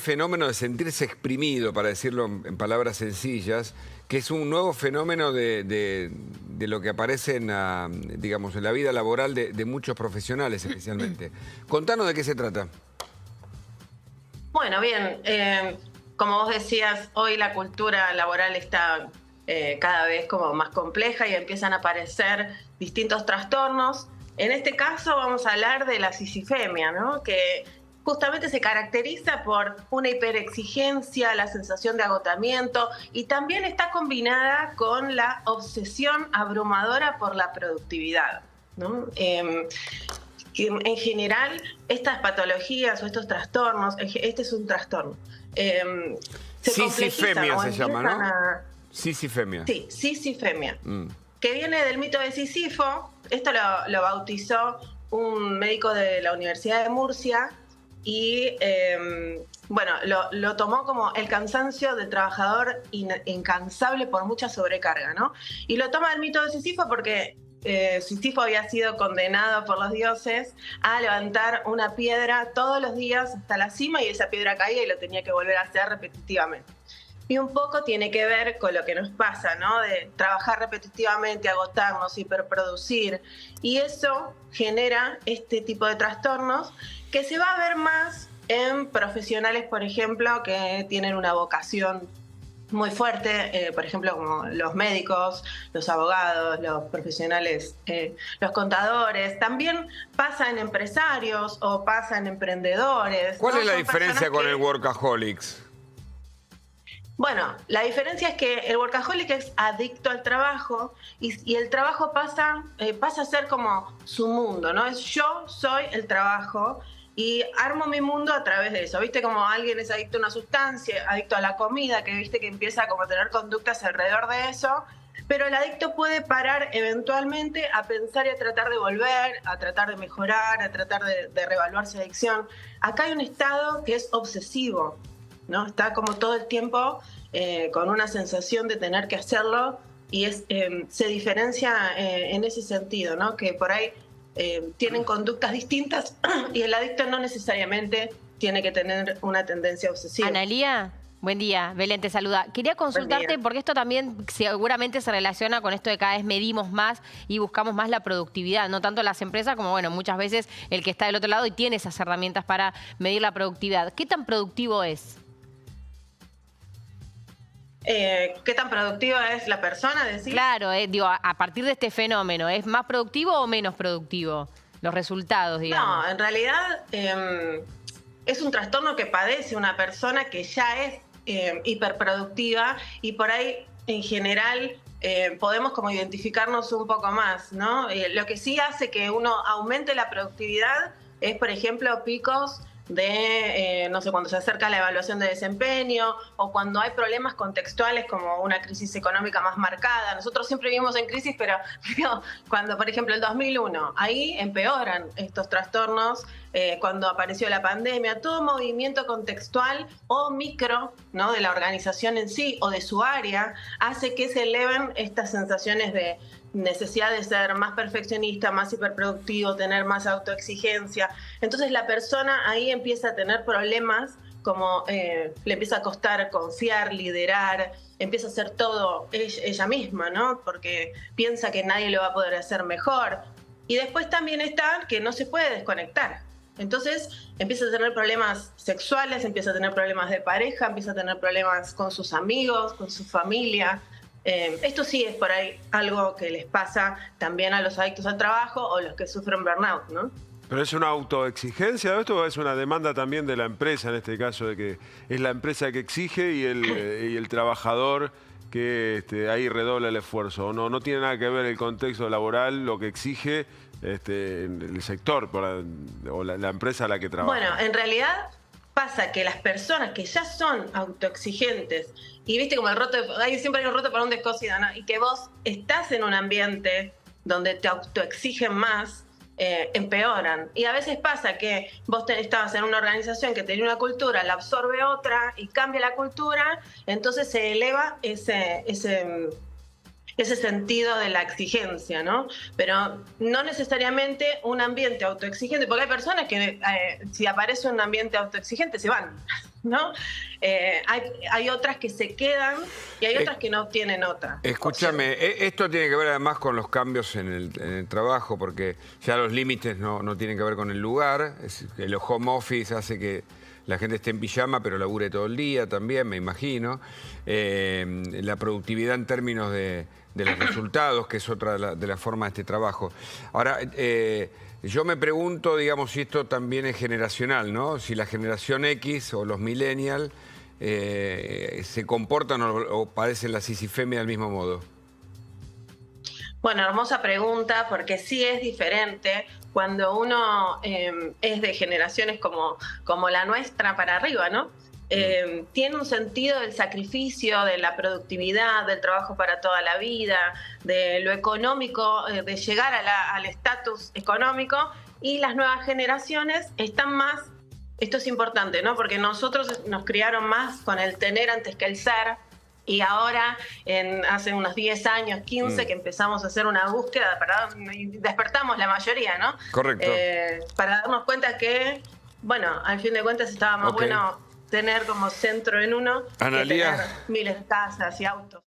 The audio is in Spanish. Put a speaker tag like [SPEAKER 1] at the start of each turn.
[SPEAKER 1] Fenómeno de sentirse exprimido, para decirlo en palabras sencillas, que es un nuevo fenómeno de lo que aparece digamos, en la vida laboral de muchos profesionales especialmente. Contanos de qué se trata.
[SPEAKER 2] Bueno, bien, como vos decías, hoy la cultura laboral está cada vez como más compleja y empiezan a aparecer distintos trastornos. En este caso vamos a hablar de la sisifemia, ¿no? Que justamente se caracteriza por una hiperexigencia, la sensación de agotamiento y también está combinada con la obsesión abrumadora por la productividad, ¿no? Que en general estas patologías o estos trastornos, este es un trastorno, se
[SPEAKER 1] Sisifemia se llama, ¿no?
[SPEAKER 2] Sisifemia. Sí, sisifemia.
[SPEAKER 1] Mm.
[SPEAKER 2] Que viene del mito de Sísifo. Esto lo bautizó un médico de la Universidad de Murcia y bueno, lo tomó como el cansancio del trabajador incansable por mucha sobrecarga, ¿no? Y lo toma del mito de Sísifo porque Sísifo había sido condenado por los dioses a levantar una piedra todos los días hasta la cima y esa piedra caía y lo tenía que volver a hacer repetitivamente. Y un poco tiene que ver con lo que nos pasa, ¿no? De trabajar repetitivamente, agotarnos, hiperproducir. Y eso genera este tipo de trastornos que se va a ver más en profesionales, por ejemplo, que tienen una vocación muy fuerte, por ejemplo, como los médicos, los abogados, los profesionales, los contadores. También pasa en empresarios o pasa en emprendedores.
[SPEAKER 1] ¿Cuál
[SPEAKER 2] ¿no?
[SPEAKER 1] es la
[SPEAKER 2] Son
[SPEAKER 1] diferencia con
[SPEAKER 2] que...
[SPEAKER 1] el workaholics?
[SPEAKER 2] Bueno, la diferencia es que el workaholic es adicto al trabajo y el trabajo pasa a ser como su mundo, ¿no? Es yo soy el trabajo y armo mi mundo a través de eso. ¿Viste como alguien es adicto a una sustancia, adicto a la comida, que viste que empieza como a tener conductas alrededor de eso? Pero el adicto puede parar eventualmente a pensar y a tratar de volver, a tratar de mejorar, a tratar de reevaluar su adicción. Acá hay un estado que es obsesivo, ¿no? Está como todo el tiempo con una sensación de tener que hacerlo y se diferencia en ese sentido, ¿no? Que por ahí tienen conductas distintas y el adicto no necesariamente tiene que tener una tendencia obsesiva.
[SPEAKER 3] Analía, buen día. Belén te saluda. Quería consultarte porque esto también seguramente se relaciona con esto de cada vez medimos más y buscamos más la productividad, no tanto las empresas como, bueno, muchas veces el que está del otro lado y tiene esas herramientas para medir la productividad. ¿Qué tan productivo es?
[SPEAKER 2] ¿Qué tan productiva es la persona? ¿Decís?
[SPEAKER 3] Claro, digo, a partir de este fenómeno, ¿es más productivo o menos productivo? Los resultados, digamos.
[SPEAKER 2] No, en realidad es un trastorno que padece una persona que ya es hiperproductiva y por ahí, en general, podemos como identificarnos un poco más, ¿no? Lo que sí hace que uno aumente la productividad es, por ejemplo, picos de, no sé, cuando se acerca la evaluación de desempeño o cuando hay problemas contextuales como una crisis económica más marcada. Nosotros siempre vivimos en crisis, pero cuando, por ejemplo, el 2001, ahí empeoran estos trastornos, cuando apareció la pandemia, todo movimiento contextual o micro, ¿no? De la organización en sí o de su área hace que se eleven estas sensaciones de necesidad de ser más perfeccionista, más hiperproductivo, tener más autoexigencia. Entonces la persona ahí empieza a tener problemas como le empieza a costar confiar, liderar, empieza a hacer todo ella misma, ¿no? Porque piensa que nadie lo va a poder hacer mejor. Y después también está que no se puede desconectar. Entonces empieza a tener problemas sexuales, empieza a tener problemas de pareja, empieza a tener problemas con sus amigos, con su familia. Esto sí es por ahí algo que les pasa también a los adictos al trabajo o los que sufren burnout, ¿no?
[SPEAKER 4] ¿Pero es una autoexigencia esto o es una demanda también de la empresa, en este caso, de que es la empresa que exige y el trabajador que ahí redobla el esfuerzo? ¿O no tiene nada que ver el contexto laboral, lo que exige el sector o la empresa a la que trabaja?
[SPEAKER 2] Bueno, en realidad pasa que las personas que ya son autoexigentes, y viste como el roto, siempre hay un roto para un descosido, ¿no? Y que vos estás en un ambiente donde te autoexigen más, empeoran. Y a veces pasa que vos estabas en una organización que tenía una cultura, la absorbe otra y cambia la cultura, entonces se eleva ese sentido de la exigencia, ¿no? Pero no necesariamente un ambiente autoexigente, porque hay personas que si aparece un ambiente autoexigente se van. ¿no? Hay otras que se quedan y hay otras que no tienen otra.
[SPEAKER 1] Escúchame, esto tiene que ver además con los cambios en el trabajo, porque ya los límites no tienen que ver con el lugar. El home office hace que la gente esté en pijama, pero labure todo el día también, me imagino. La productividad en términos de los resultados, que es otra de las formas de este trabajo. Ahora, yo me pregunto, digamos, si esto también es generacional, ¿no? Si la generación X o los millennials se comportan o padecen la sisifemia del mismo modo.
[SPEAKER 2] Bueno, hermosa pregunta, porque sí es diferente cuando uno es de generaciones como la nuestra para arriba, ¿no? Tiene un sentido del sacrificio, de la productividad, del trabajo para toda la vida, de lo económico, de llegar al estatus económico, y las nuevas generaciones están más, esto es importante, ¿no? Porque nosotros nos criaron más con el tener antes que el ser, y ahora, hace unos 10 años, 15, que empezamos a hacer una búsqueda, y despertamos la mayoría, ¿no?
[SPEAKER 1] Correcto.
[SPEAKER 2] Para darnos cuenta que, bueno, al fin de cuentas estaba más bueno tener como centro en uno
[SPEAKER 1] Analía,
[SPEAKER 2] que tener miles de casas y autos.